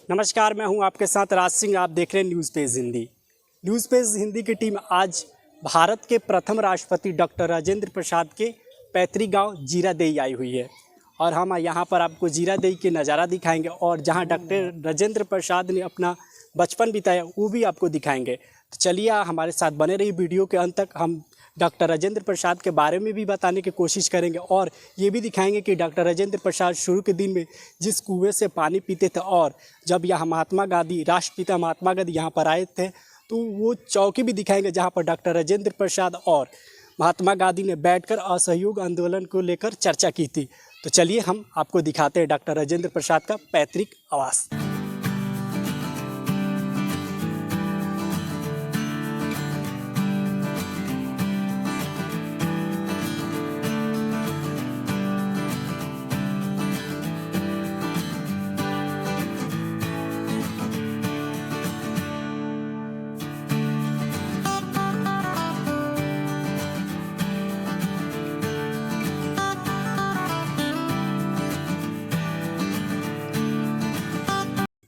नमस्कार, मैं हूं आपके साथ राज सिंह। आप देख रहे हैं news page Hindi. News page Hindi की टीम आज भारत के प्रथम राष्ट्रपति डॉक्टर राजेंद्र प्रसाद के पैतृक गांव जीरादेई आई हुई है और हम यहां पर आपको जीरादेई के नज़ारा दिखाएंगे और जहां डॉक्टर राजेंद्र प्रसाद ने अपना बचपन बिताया वो भी आपको दिखाएंगे। तो चलिए हमारे साथ बने रही वीडियो के अंत तक। हम डॉक्टर राजेंद्र प्रसाद के बारे में भी बताने की कोशिश करेंगे और ये भी दिखाएंगे कि डॉक्टर राजेंद्र प्रसाद शुरू के दिन में जिस कुएं से पानी पीते थे और जब यहाँ महात्मा गांधी, राष्ट्रपिता महात्मा गांधी यहाँ पर आए थे तो वो चौकी भी दिखाएंगे जहाँ पर डॉक्टर राजेंद्र प्रसाद और महात्मा गांधी ने बैठकर असहयोग आंदोलन को लेकर चर्चा की थी। तो चलिए हम आपको दिखाते हैं डॉक्टर राजेंद्र प्रसाद का पैतृक आवास।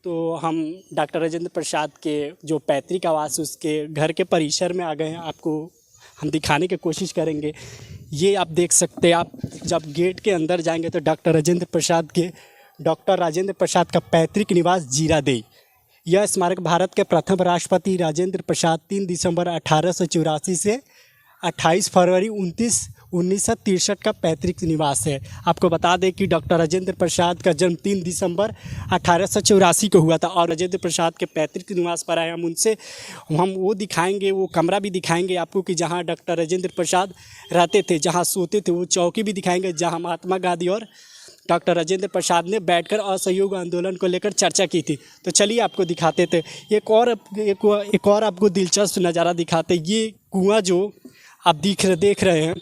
तो हम डॉक्टर राजेंद्र प्रसाद के जो पैतृक आवास उसके घर के परिसर में आ गए हैं। आपको हम दिखाने की कोशिश करेंगे। ये आप देख सकते हैं, आप जब गेट के अंदर जाएंगे तो डॉक्टर राजेंद्र प्रसाद का पैतृक निवास जीरादेई। यह स्मारक भारत के प्रथम राष्ट्रपति राजेंद्र प्रसाद 3 दिसंबर 1884 से 28 फरवरी 1963 का पैतृक निवास है। आपको बता दें कि डॉक्टर राजेंद्र प्रसाद का जन्म 3 दिसंबर 1884 को हुआ था और राजेंद्र प्रसाद के पैतृक निवास पर आए हम वो दिखाएंगे, वो कमरा भी दिखाएंगे आपको कि जहां डॉक्टर राजेंद्र प्रसाद रहते थे, जहां सोते थे। वो चौकी भी दिखाएंगे जहां महात्मा गांधी और डॉक्टर राजेंद्र प्रसाद ने बैठकर असहयोग आंदोलन को लेकर चर्चा की थी। तो चलिए आपको दिखाते थे। एक और आपको दिलचस्प नज़ारा दिखाते। ये कुआं जो आप देख रहे हैं,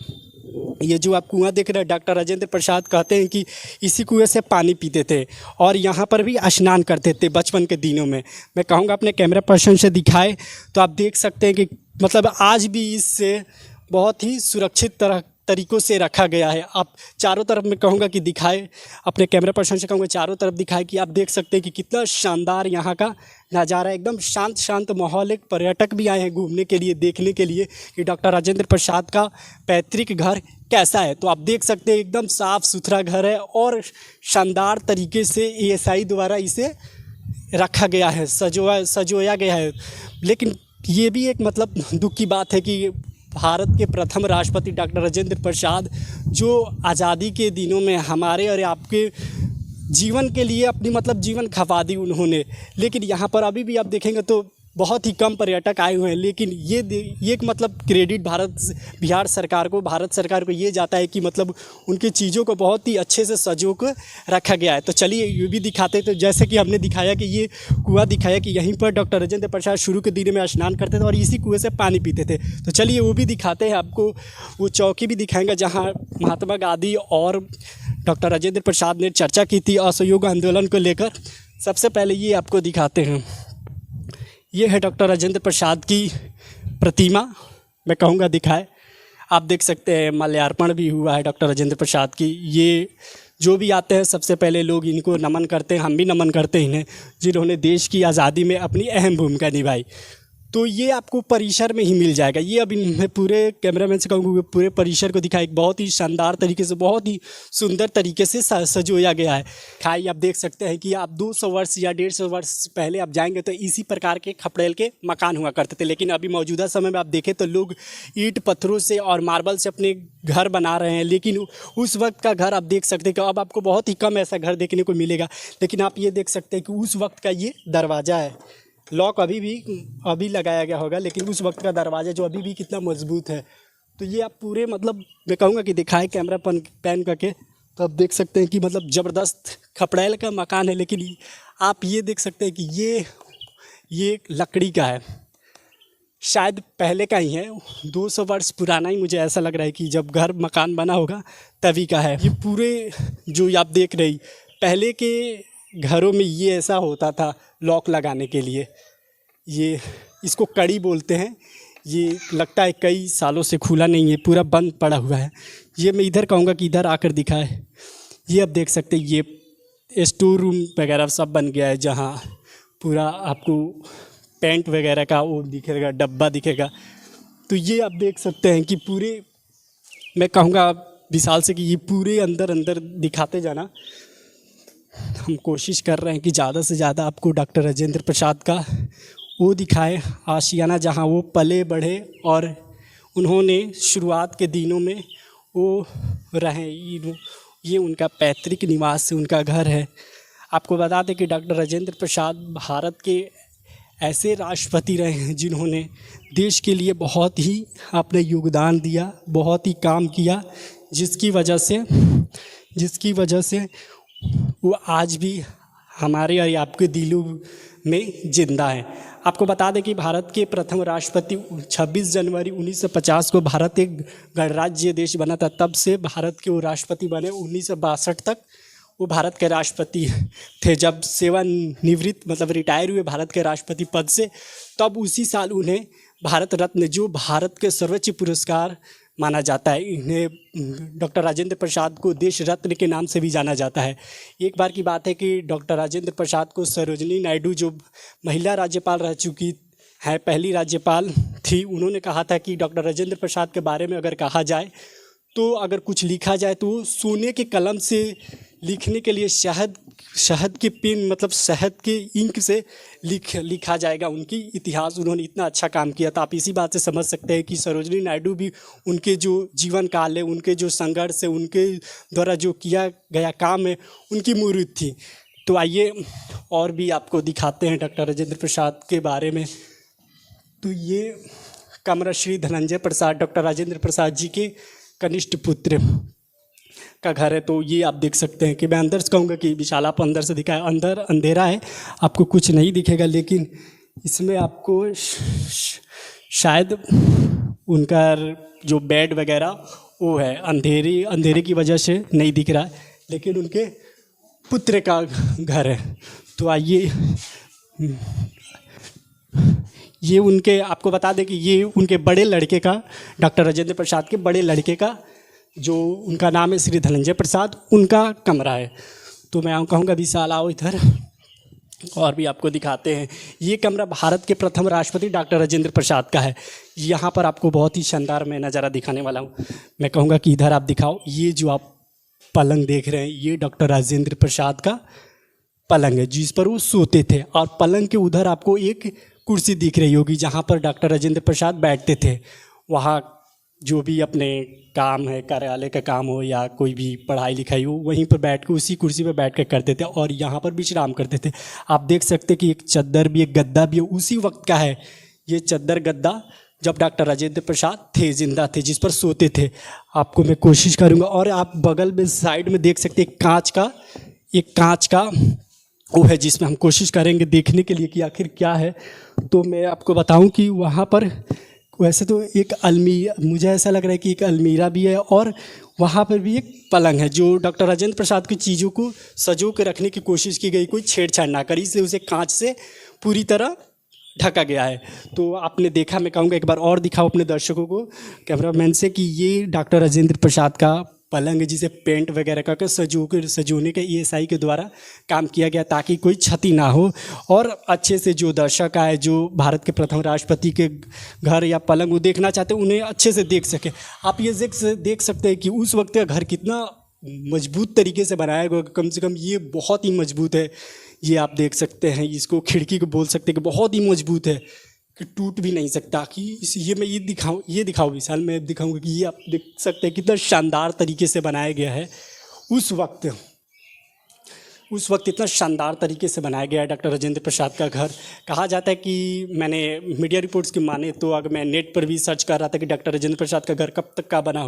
ये जो आप कुआं देख रहे हैं, डॉक्टर राजेंद्र प्रसाद कहते हैं कि इसी कुएं से पानी पीते थे और यहाँ पर भी स्नान करते थे बचपन के दिनों में। मैं कहूँगा अपने कैमरा पर्सन से दिखाए तो आप देख सकते हैं कि मतलब आज भी इससे बहुत ही सुरक्षित तरीक़ों से रखा गया है। आप चारों तरफ मैं कहूँगा कि दिखाए, अपने कैमरा पर्सन से कहूँगा चारों तरफ दिखाए कि आप देख सकते हैं कि कितना शानदार यहाँ का नज़ारा है। एकदम शांत माहौल। एक पर्यटक भी आए हैं घूमने के लिए, देखने के लिए कि डॉक्टर राजेंद्र प्रसाद का पैतृक घर कैसा है। तो आप देख सकते हैं एकदम साफ़ सुथरा घर है और शानदार तरीके से एएसआई द्वारा इसे रखा गया है, सजोया गया है। लेकिन ये भी एक मतलब दुख की बात है कि भारत के प्रथम राष्ट्रपति डॉक्टर राजेंद्र प्रसाद जो आज़ादी के दिनों में हमारे और आपके जीवन के लिए अपनी मतलब जीवन खपा दी उन्होंने। लेकिन यहाँ पर अभी भी आप देखेंगे तो बहुत ही कम पर्यटक आए हुए हैं। लेकिन ये एक मतलब क्रेडिट भारत सरकार को ये जाता है कि मतलब उनकी चीज़ों को बहुत ही अच्छे से सजो कर रखा गया है। तो चलिए ये भी दिखाते। तो जैसे कि हमने दिखाया कि ये कुआं दिखाया कि यहीं पर डॉक्टर राजेंद्र प्रसाद शुरू के दिनों में स्नान करते थे और इसी कुएं से पानी पीते थे। तो चलिए वो भी दिखाते हैं आपको। वो चौकी भी दिखाएंगे जहाँ महात्मा गांधी और डॉक्टर राजेंद्र प्रसाद ने चर्चा की थी असहयोग आंदोलन को लेकर। सबसे पहले ये आपको दिखाते हैं। ये है डॉक्टर राजेंद्र प्रसाद की प्रतिमा, मैं कहूँगा दिखाए। आप देख सकते हैं माल्यार्पण भी हुआ है डॉक्टर राजेंद्र प्रसाद की। ये जो भी आते हैं सबसे पहले लोग इनको नमन करते हैं। हम भी नमन करते हैं इन्हें, जिन्होंने देश की आज़ादी में अपनी अहम भूमिका निभाई। तो ये आपको परिसर में ही मिल जाएगा। ये अभी मैं पूरे कैमरामैन से कहूँगा पूरे परिसर को दिखाए। बहुत ही शानदार तरीके से, बहुत ही सुंदर तरीके से सजोया गया है। खाई आप देख सकते हैं कि आप 200 वर्ष या 150 वर्ष पहले आप जाएंगे तो इसी प्रकार के खपड़ेल के मकान हुआ करते थे। लेकिन अभी मौजूदा समय में आप देखें तो लोग ईंट पत्थरों से और मार्बल से अपने घर बना रहे हैं। लेकिन उस वक्त का घर आप देख सकते हैं कि अब आपको बहुत ही कम ऐसा घर देखने को मिलेगा। लेकिन आप ये देख सकते हैं कि उस वक्त का ये दरवाज़ा है। लॉक अभी लगाया गया होगा, लेकिन उस वक्त का दरवाज़ा जो अभी भी कितना मजबूत है। तो ये आप पूरे मतलब मैं कहूँगा कि दिखाए कैमरा पैन करके तो आप देख सकते हैं कि मतलब ज़बरदस्त खपड़ैल का मकान है। लेकिन आप ये देख सकते हैं कि ये लकड़ी का है, शायद पहले का ही है। 200 वर्ष पुराना ही मुझे ऐसा लग रहा है कि जब घर मकान बना होगा तभी का है। ये पूरे जो आप देख रही पहले के घरों में ये ऐसा होता था लॉक लगाने के लिए। ये इसको कड़ी बोलते हैं। ये लगता है कई सालों से खुला नहीं है, पूरा बंद पड़ा हुआ है। ये मैं इधर कहूँगा कि इधर आकर दिखाए। ये आप देख सकते हैं ये स्टोर रूम वगैरह सब बन गया है, जहाँ पूरा आपको पेंट वगैरह का वो दिखेगा, डब्बा दिखेगा। तो ये आप देख सकते हैं कि पूरे, मैं कहूँगा विशाल से कि ये पूरे अंदर अंदर दिखाते जाना। हम कोशिश कर रहे हैं कि ज़्यादा से ज़्यादा आपको डॉक्टर राजेंद्र प्रसाद का वो दिखाए आशियाना, जहाँ वो पले बढ़े और उन्होंने शुरुआत के दिनों में वो रहे। ये उनका पैतृक निवास, उनका घर है। आपको बता दें कि डॉक्टर राजेंद्र प्रसाद भारत के ऐसे राष्ट्रपति रहे हैं जिन्होंने देश के लिए बहुत ही अपने योगदान दिया, बहुत ही काम किया, जिसकी वजह से वो आज भी हमारे और आपके दिलों में जिंदा है। आपको बता दें कि भारत के प्रथम राष्ट्रपति 26 जनवरी 1950 को भारत एक गणराज्य देश बना था। तब से भारत के वो राष्ट्रपति बने। 1962 तक वो भारत के राष्ट्रपति थे। जब सेवानिवृत्त मतलब रिटायर हुए भारत के राष्ट्रपति पद से, तब उसी साल उन्हें भारत रत्न, जो भारत के सर्वोच्च पुरस्कार माना जाता है, इन्हें डॉक्टर राजेंद्र प्रसाद को देश रत्न के नाम से भी जाना जाता है। एक बार की बात है कि डॉक्टर राजेंद्र प्रसाद को सरोजिनी नायडू, जो महिला राज्यपाल रह चुकी है, पहली राज्यपाल थी, उन्होंने कहा था कि डॉक्टर राजेंद्र प्रसाद के बारे में अगर कहा जाए तो अगर कुछ लिखा जाए तो सोने के कलम से लिखने के लिए शहद के पेन मतलब शहद के इंक से लिखा जाएगा। उनकी इतिहास, उन्होंने इतना अच्छा काम किया था। आप इसी बात से समझ सकते हैं कि सरोजिनी नायडू भी उनके जो जीवन काल है, उनके जो संघर्ष है, उनके द्वारा जो किया गया काम है, उनकी मूर्त थी। तो आइए और भी आपको दिखाते हैं डॉक्टर राजेंद्र प्रसाद के बारे में। तो ये कमरा श्री धनंजय प्रसाद, डॉक्टर राजेंद्र प्रसाद जी के कनिष्ठ पुत्र का घर है। तो ये आप देख सकते हैं कि मैं अंदर से कहूँगा कि विशाल आप अंदर से दिखाए। अंदर अंधेरा है, आपको कुछ नहीं दिखेगा, लेकिन इसमें आपको शायद उनका जो बेड वगैरह वो है, अंधेरे की वजह से नहीं दिख रहा है, लेकिन उनके पुत्र का घर है। तो आइए, ये उनके, आपको बता दें कि ये उनके बड़े लड़के का, डॉक्टर राजेंद्र प्रसाद के बड़े लड़के का, जो उनका नाम है श्री धनंजय प्रसाद, उनका कमरा है। तो मैं कहूँगा विशाल आओ इधर और भी आपको दिखाते हैं। ये कमरा भारत के प्रथम राष्ट्रपति डॉक्टर राजेंद्र प्रसाद का है। यहाँ पर आपको बहुत ही शानदार मैं नज़ारा दिखाने वाला हूँ। मैं कहूँगा कि इधर आप दिखाओ। ये जो आप पलंग देख रहे हैं, ये डॉक्टर राजेंद्र प्रसाद का पलंग है, जिस पर वो सोते थे। और पलंग के उधर आपको एक कुर्सी दिख रही होगी, जहाँ पर डॉक्टर राजेंद्र प्रसाद बैठते थे। वहाँ जो भी अपने काम है, कार्यालय का काम हो या कोई भी पढ़ाई लिखाई हो, वहीं पर बैठ के उसी कुर्सी पर बैठ कर करते थे और यहाँ पर विश्राम करते थे। आप देख सकते कि एक चद्दर भी, एक गद्दा भी उसी वक्त का है। ये चद्दर गद्दा जब डॉक्टर राजेंद्र प्रसाद थे, जिंदा थे, जिस पर सोते थे। आपको मैं कोशिश करूँगा। और आप बगल में साइड में देख सकते एक कांच का वो है, जिसमें हम कोशिश करेंगे देखने के लिए कि आखिर क्या है। तो मैं आपको बताऊं कि वहाँ पर वैसे तो एक अलमीरा, मुझे ऐसा लग रहा है कि एक अलमीरा भी है और वहाँ पर भी एक पलंग है, जो डॉक्टर राजेंद्र प्रसाद की चीज़ों को सजो के रखने की कोशिश की गई, कोई छेड़छाड़ ना करी, इसलिए उसे कांच से पूरी तरह ढका गया है। तो आपने देखा, मैं कहूँगा एक बार और दिखाओ अपने दर्शकों को, कैमरामैन से, कि ये डॉक्टर राजेंद्र प्रसाद का पलंग, जिसे पेंट वगैरह करके सजोने के ESI के द्वारा काम किया गया, ताकि कोई क्षति ना हो और अच्छे से जो दर्शक आए, जो भारत के प्रथम राष्ट्रपति के घर या पलंग वो देखना चाहते हैं, उन्हें अच्छे से देख सके। आप ये देख सकते हैं कि उस वक्त का घर कितना मजबूत तरीके से बनाया गया। कम से कम ये बहुत ही मजबूत है। ये आप देख सकते हैं, इसको खिड़की को बोल सकते हैं कि बहुत ही मजबूत है, कि टूट भी नहीं सकता। कि ये मैं ये दिखाऊँ विशाल, मैं दिखाऊंगा कि ये आप देख सकते हैं कितना शानदार तरीके से बनाया गया है। उस वक्त इतना शानदार तरीके से बनाया गया है डॉक्टर राजेंद्र प्रसाद का घर। कहा जाता है कि मैंने मीडिया रिपोर्ट्स की माने तो, अगर मैं नेट पर भी सर्च कर रहा था कि डॉक्टर राजेंद्र प्रसाद का घर कब का बना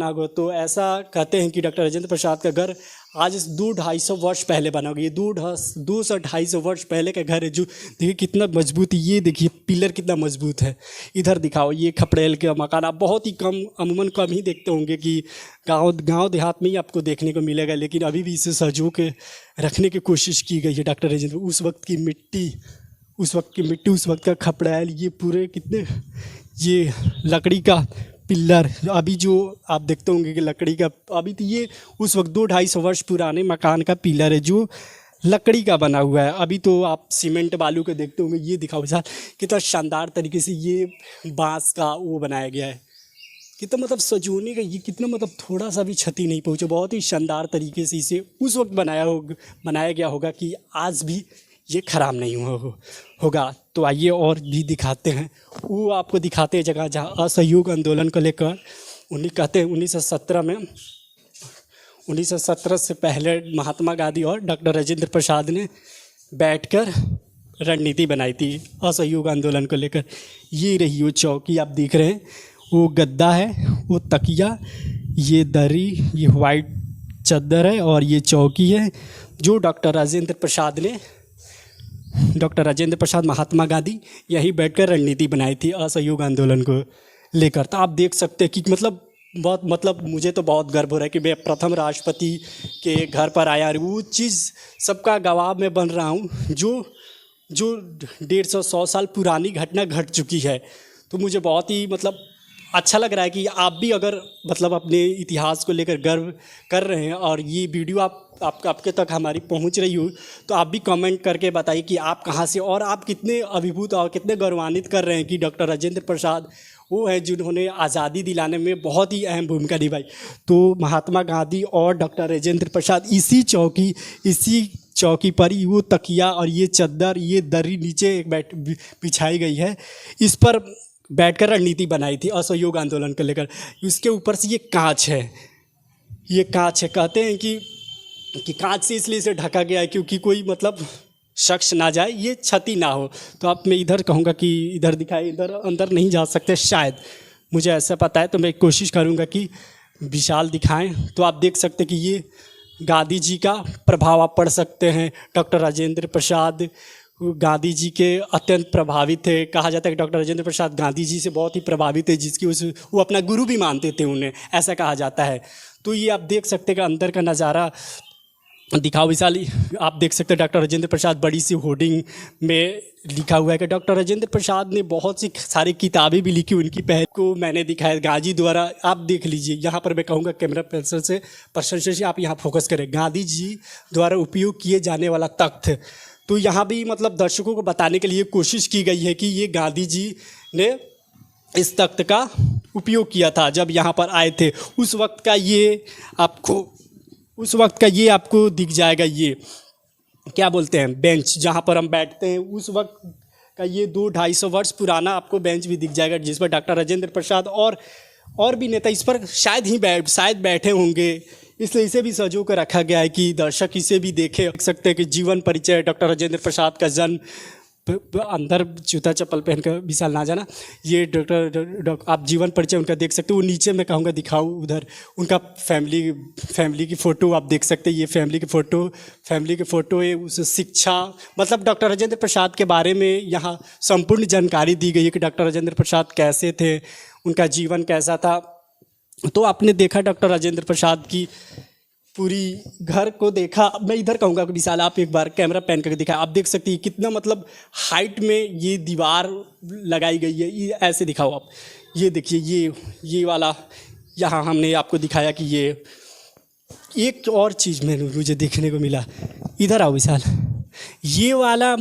होगा, तो ऐसा कहते हैं कि डॉक्टर राजेंद्र प्रसाद का घर आज 200-250 वर्ष पहले बना होगा। ये 200-250 वर्ष पहले का घर है, जो देखिए कितना मजबूत है। ये देखिए पिलर कितना मजबूत है। इधर दिखाओ, ये खपड़ेल का मकान आप बहुत ही अमूमन कम ही देखते होंगे कि गांव देहात में ही आपको देखने को मिलेगा, लेकिन अभी भी इसे सजो के रखने की कोशिश की गई है डॉक्टर राजेंद्र। उस वक्त की मिट्टी, उस वक्त का खपड़ेल, ये पूरे कितने, ये लकड़ी का पिल्लर, अभी जो आप देखते होंगे कि लकड़ी का, अभी तो ये उस वक्त 200-250 वर्ष पुराने मकान का पिलर है, जो लकड़ी का बना हुआ है। अभी तो आप सीमेंट बालू के देखते होंगे। ये दिखाओ विशाल, कितना शानदार तरीके से ये बांस का वो बनाया गया है। कितना मतलब सजोने का ये कितना मतलब थोड़ा सा भी क्षति नहीं पहुँचे। बहुत ही शानदार तरीके से इसे उस वक्त बनाया गया होगा कि आज भी ये ख़राब नहीं होगा। तो आइए और भी दिखाते हैं। वो आपको दिखाते हैं जगह जहाँ असहयोग आंदोलन को लेकर कहते हैं 1917 से पहले महात्मा गांधी और डॉक्टर राजेंद्र प्रसाद ने बैठकर रणनीति बनाई थी असहयोग आंदोलन को लेकर। ये रही वो चौकी आप देख रहे हैं, वो गद्दा है, वो तकिया, ये दरी, ये वाइट चादर है और ये चौकी है जो डॉक्टर राजेंद्र प्रसाद महात्मा गांधी यहीं बैठकर रणनीति बनाई थी असहयोग आंदोलन को लेकर। तो आप देख सकते हैं कि मतलब मुझे तो बहुत गर्व हो रहा है कि मैं प्रथम राष्ट्रपति के घर पर आया और वो चीज़ सबका गवाह में बन रहा हूँ जो 150-100 साल पुरानी घटना घट चुकी है। तो मुझे बहुत ही मतलब अच्छा लग रहा है कि आप भी अगर मतलब अपने इतिहास को लेकर गर्व कर रहे हैं और ये वीडियो आपके तक हमारी पहुंच रही हो, तो आप भी कमेंट करके बताइए कि आप कहां से और आप कितने अभिभूत और कितने गौरवान्वित कर रहे हैं कि डॉक्टर राजेंद्र प्रसाद वो है जिन्होंने आज़ादी दिलाने में बहुत ही अहम भूमिका निभाई। तो महात्मा गांधी और डॉक्टर राजेंद्र प्रसाद इसी चौकी पर ही वो तकिया और ये चादर, ये दरी नीचे बिछाई गई है, इस पर बैठकर रणनीति बनाई थी असहयोग आंदोलन को लेकर। इसके ऊपर से ये कांच है, कहते हैं कि कांच से इसलिए इसे ढका गया है क्योंकि कोई मतलब शख्स ना जाए, ये क्षति ना हो। तो आप मैं इधर कहूँगा कि इधर दिखाए, इधर अंदर नहीं जा सकते शायद, मुझे ऐसा पता है। तो मैं कोशिश करूँगा कि विशाल दिखाएं। तो आप देख सकते कि ये गांधी जी का प्रभाव आप पढ़ सकते हैं। डॉक्टर राजेंद्र प्रसाद गांधी जी के अत्यंत प्रभावित थे। कहा जाता है कि डॉक्टर राजेंद्र प्रसाद गांधी जी से बहुत ही प्रभावित थे, जिसकी वो अपना गुरु भी मानते थे उन्हें, ऐसा कहा जाता है। तो ये आप देख सकते हैं कि अंदर का नज़ारा दिखाओ विशाल। आप देख सकते हैं डॉक्टर राजेंद्र प्रसाद, बड़ी सी होर्डिंग में लिखा हुआ है कि डॉक्टर राजेंद्र प्रसाद ने बहुत सी सारी किताबें भी लिखी। उनकी पहल को मैंने दिखाया गांधी द्वारा, आप देख लीजिए यहाँ पर। मैं कहूँगा कैमरा पर्सन से आप यहाँ फोकस करें। गांधी जी द्वारा उपयोग किए जाने वाला तख्त, तो यहाँ भी मतलब दर्शकों को बताने के लिए कोशिश की गई है कि ये गांधी जी ने इस तख्त का उपयोग किया था जब यहाँ पर आए थे। उस वक्त का ये आपको दिख जाएगा। ये क्या बोलते हैं, बेंच जहाँ पर हम बैठते हैं, उस वक्त का ये 200-250 वर्ष पुराना आपको बेंच भी दिख जाएगा, जिस पर डॉक्टर राजेंद्र प्रसाद और भी नेता इस पर शायद बैठे होंगे। इसलिए इसे भी सजो कर रखा गया है कि दर्शक इसे भी देख सकते हैं कि जीवन परिचय डॉक्टर राजेंद्र प्रसाद का जन्म। अंदर जूता चप्पल पहन कर विशाल ना जाना। ये आप जीवन परिचय उनका देख सकते हो। वो नीचे मैं कहूँगा दिखाऊँ, उधर उनका फैमिली की फ़ोटो आप देख सकते हैं। ये फैमिली की फ़ोटो है। उस शिक्षा मतलब डॉक्टर राजेंद्र प्रसाद के बारे में यहाँ संपूर्ण जानकारी दी गई है कि डॉक्टर राजेंद्र प्रसाद कैसे थे, उनका जीवन कैसा था। तो आपने देखा डॉक्टर राजेंद्र प्रसाद की पूरी घर को देखा। मैं इधर कहूँगा कि विशाल आप एक बार कैमरा पैन करके दिखाएं। आप देख सकते हैं कितना मतलब हाइट में ये दीवार लगाई गई है। ये ऐसे दिखाओ आप, ये देखिए ये वाला यहाँ हमने आपको दिखाया कि ये एक और चीज़ मुझे देखने को मिला। इधर आओ विशाल, ये वाला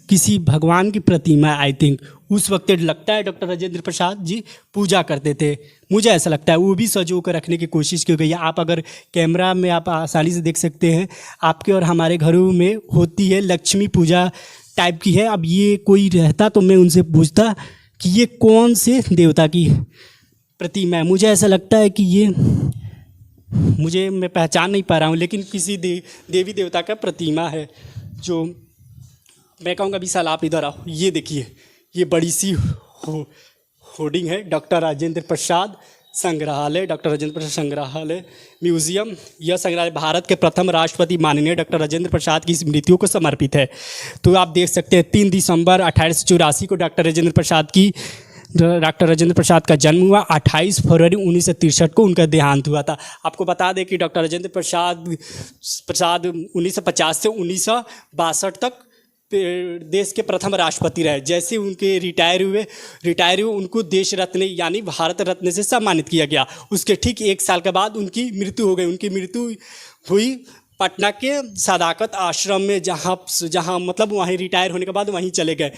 किसी भगवान की प्रतिमा, आई थिंक उस वक्त लगता है डॉक्टर राजेंद्र प्रसाद जी पूजा करते थे, मुझे ऐसा लगता है। वो भी सजो कर रखने की कोशिश की गई है। आप अगर कैमरा में आप आसानी से देख सकते हैं, आपके और हमारे घरों में होती है लक्ष्मी पूजा टाइप की है। अब ये कोई रहता तो मैं उनसे पूछता कि ये कौन से देवता की प्रतिमा है। मुझे ऐसा लगता है कि मैं पहचान नहीं पा रहा हूँ, लेकिन किसी देवी देवता का प्रतिमा है। जो मैं कहूँगा विशाल आप इधर आओ, ये देखिए, ये बड़ी सी होर्डिंग है डॉक्टर राजेंद्र प्रसाद संग्रहालय, डॉक्टर राजेंद्र प्रसाद संग्रहालय म्यूजियम। यह संग्रहालय भारत के प्रथम राष्ट्रपति माननीय डॉक्टर राजेंद्र प्रसाद की स्मृतियों को समर्पित है। तो आप देख सकते हैं 3 दिसंबर 1884 को डॉक्टर राजेंद्र प्रसाद का जन्म हुआ। 28 फरवरी 1963 को उनका देहांत हुआ था। आपको बता दें कि डॉक्टर राजेंद्र प्रसाद 1950 से 1962 तक देश के प्रथम राष्ट्रपति रहे। जैसे उनके रिटायर हुए उनको देश रत्न यानी भारत रत्न से सम्मानित किया गया। उसके ठीक 1 साल के बाद उनकी मृत्यु हो गई। उनकी मृत्यु हुई पटना के सदाकत आश्रम में, जहाँ मतलब वहीं रिटायर होने के बाद वहीं चले गए।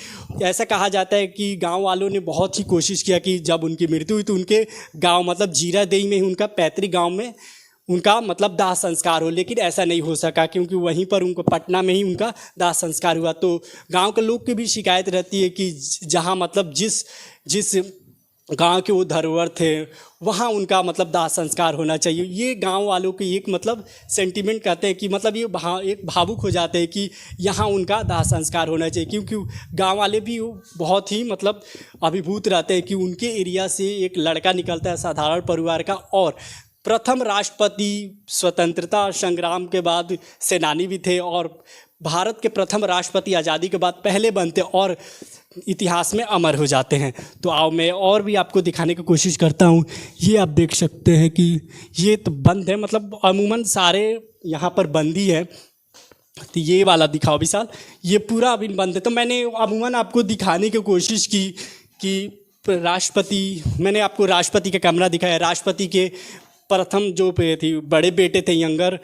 ऐसा कहा जाता है कि गांव वालों ने बहुत ही कोशिश किया कि जब उनकी मृत्यु हुई तो उनके गांव मतलब जीरादेई में ही, उनका पैतृक गांव में उनका मतलब दाह संस्कार हो, लेकिन ऐसा नहीं हो सका क्योंकि वहीं पर उनको पटना में ही उनका दाह संस्कार हुआ। तो गांव के लोग की भी शिकायत रहती है कि जहां मतलब जिस गांव के वो धरोहर थे वहाँ उनका मतलब दाह संस्कार होना चाहिए। ये गांव वालों की एक मतलब सेंटीमेंट कहते हैं कि मतलब ये एक भावुक हो जाते हैं कि यहाँ उनका दाह संस्कार होना चाहिए, क्योंकि गांव वाले भी बहुत ही मतलब अभिभूत रहते हैं कि उनके एरिया से एक लड़का निकलता है साधारण परिवार का, और प्रथम राष्ट्रपति, स्वतंत्रता संग्राम के बाद सेनानी भी थे, और भारत के प्रथम राष्ट्रपति आज़ादी के बाद पहले बनते और इतिहास में अमर हो जाते हैं। तो आओ मैं और भी आपको दिखाने की कोशिश करता हूँ। ये आप देख सकते हैं कि ये तो बंद है, मतलब अमूमन सारे यहाँ पर बंदी है। तो ये वाला दिखाओ विशाल, ये पूरा अभी बंद है। तो मैंने अमूमन आपको दिखाने की कोशिश की कि मैंने आपको राष्ट्रपति का कमरा दिखाया। राष्ट्रपति के प्रथम जो थी बड़े बेटे थे यंगर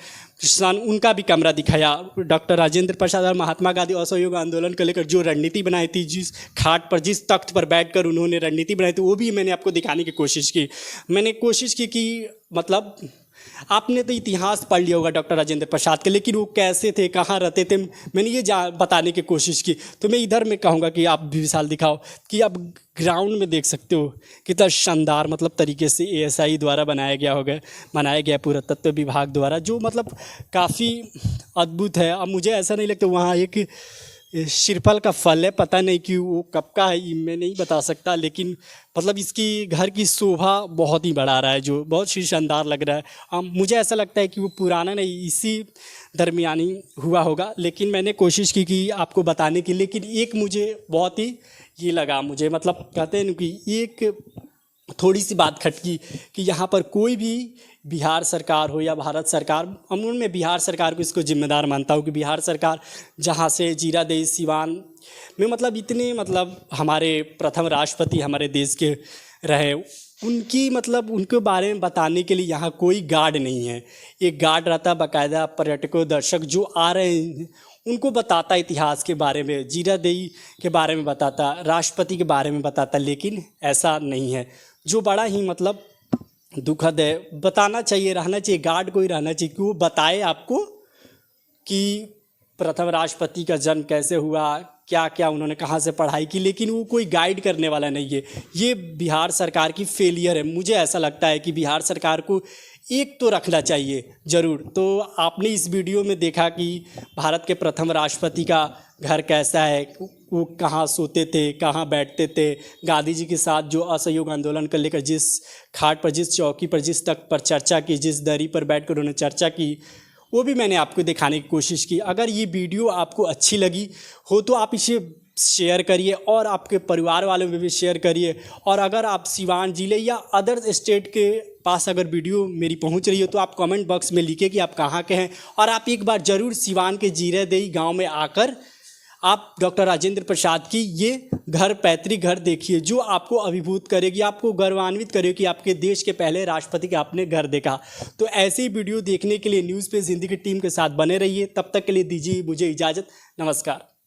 किसान, उनका भी कमरा दिखाया। डॉक्टर राजेंद्र प्रसाद और महात्मा गांधी असहयोग आंदोलन को लेकर जो रणनीति बनाई थी, जिस खाट पर, जिस तख्त पर बैठकर उन्होंने रणनीति बनाई थी, वो भी मैंने आपको दिखाने की कोशिश की। मैंने कोशिश की कि मतलब आपने तो इतिहास पढ़ लिया होगा डॉक्टर राजेंद्र प्रसाद के, लेकिन वो कैसे थे, कहाँ रहते थे, मैंने ये बताने की कोशिश की। तो मैं इधर में कहूँगा कि आप भी विशाल दिखाओ कि आप ग्राउंड में देख सकते हो कितना शानदार मतलब तरीके से ASI द्वारा बनाया गया पुरातत्व विभाग द्वारा, जो मतलब काफ़ी अद्भुत है। अब मुझे ऐसा नहीं लगता वहाँ एक श्रीफल का फल है, पता नहीं कि वो कब का है, ये मैं नहीं बता सकता, लेकिन मतलब इसकी घर की शोभा बहुत ही बढ़ा रहा है, जो बहुत ही शानदार लग रहा है। मुझे ऐसा लगता है कि वो पुराना नहीं, इसी दरमियानी हुआ होगा, लेकिन मैंने कोशिश की कि आपको बताने की। लेकिन एक मुझे बहुत ही ये लगा, मुझे मतलब कहते हैं कि एक थोड़ी सी बात खटकी कि यहाँ पर कोई भी बिहार सरकार हो या भारत सरकार, अमूल में बिहार सरकार को इसको जिम्मेदार मानता हूँ कि बिहार सरकार जहाँ से जीरादेई सिवान में मतलब इतने मतलब हमारे प्रथम राष्ट्रपति हमारे देश के रहे, उनकी मतलब उनके बारे में बताने के लिए यहाँ कोई गार्ड नहीं है। एक गार्ड रहता बाकायदा, पर्यटकों दर्शक जो आ रहे हैं उनको बताता इतिहास के बारे में, जीरादेई के बारे में बताता, राष्ट्रपति के बारे में बताता, लेकिन ऐसा नहीं है, जो बड़ा ही मतलब दुखद है। बताना चाहिए, रहना चाहिए, गार्ड को ही रहना चाहिए कि वो बताए आपको कि प्रथम राष्ट्रपति का जन्म कैसे हुआ, क्या क्या उन्होंने कहाँ से पढ़ाई की, लेकिन वो कोई गाइड करने वाला नहीं है। ये बिहार सरकार की फेलियर है। मुझे ऐसा लगता है कि बिहार सरकार को एक तो रखना चाहिए ज़रूर। तो आपने इस वीडियो में देखा कि भारत के प्रथम राष्ट्रपति का घर कैसा है, वो कहाँ सोते थे, कहाँ बैठते थे, गांधी जी के साथ जो असहयोग आंदोलन को लेकर जिस खाट पर, जिस चौकी पर, जिस तख्त पर चर्चा की, जिस दरी पर बैठकर उन्होंने चर्चा की, वो भी मैंने आपको दिखाने की कोशिश की। अगर ये वीडियो आपको अच्छी लगी हो तो आप इसे शेयर करिए और आपके परिवार वालों में भी शेयर करिए। और अगर आप सिवान जिले या अदर स्टेट के पास अगर वीडियो मेरी पहुंच रही हो तो आप कमेंट बॉक्स में लिखिए कि आप कहाँ के हैं, और आप एक बार ज़रूर सिवान के जीरादेई गांव में आकर आप डॉक्टर राजेंद्र प्रसाद की ये पैतृक घर देखिए, जो आपको अभिभूत करेगी, आपको गौरवान्वित करेगी कि आपके देश के पहले राष्ट्रपति का आपने घर देखा। तो ऐसे ही वीडियो देखने के लिए न्यूज़ पेज हिंदी की टीम के साथ बने रहिए। तब तक के लिए दीजिए मुझे इजाज़त। नमस्कार।